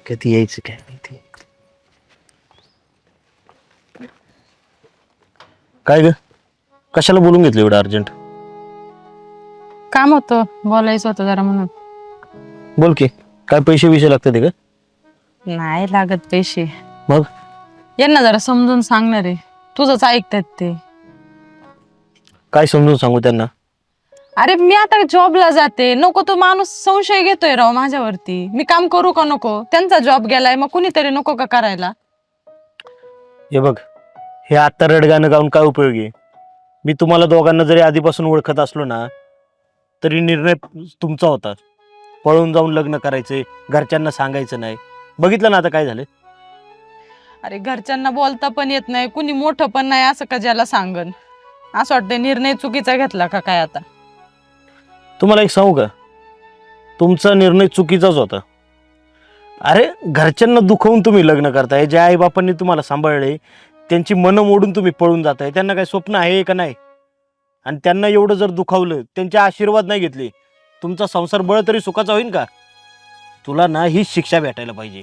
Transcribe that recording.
कधी यायचं काय माहिती. काय ग, कशाला बोलून घेतलं एवढं अर्जंट? काम होतं, बोलायचं होतं जरा म्हणून. बोल की, काय पैसे विषय लागतात का? नाही लागत पैसे. मग यांना जरा समजून सांगणार आहे, तुझंच ऐकतात ते. काय समजून सांगू त्यांना? अरे मी आता जॉबला जाते, नको तो माणूस संशय घेतोय राव माझ्यावरती. मी काम करू का नको? त्यांचा जॉब गेलाय, मग कुणीतरी नको का करायला? हे बघ, हे आत्ता रडगाणं गाऊन काय उपयोगी आहे? मी तुम्हाला दोघांना जरी आधीपासून ओळखत असलो ना, तरी निर्णय तुमचा होता. पळून जाऊन लग्न करायचंय, घरच्यांना सांगायचं नाही. बघितलं ना आता काय झालं. अरे घरच्यांना बोलता पण येत नाही, कुणी मोठं पण नाही, असं का ज्याला सांगन? असं वाटतंय निर्णय चुकीचा घेतला का काय आता? तुम्हाला एक सांगू का, तुमचा निर्णय चुकीचाच होता. अरे घरच्यांना दुखवून तुम्ही लग्न करताय. ज्या आईबापांनी तुम्हाला सांभाळले त्यांची मनं मोडून तुम्ही पळून जाताय. त्यांना काय स्वप्न आहे का नाही? आणि त्यांना एवढं जर दुखावलं, त्यांचे आशीर्वाद नाही घेतले, तुमचा संसार बळ तरी सुखाचा होईल का? तुला ना ही शिक्षा भेटायला पाहिजे.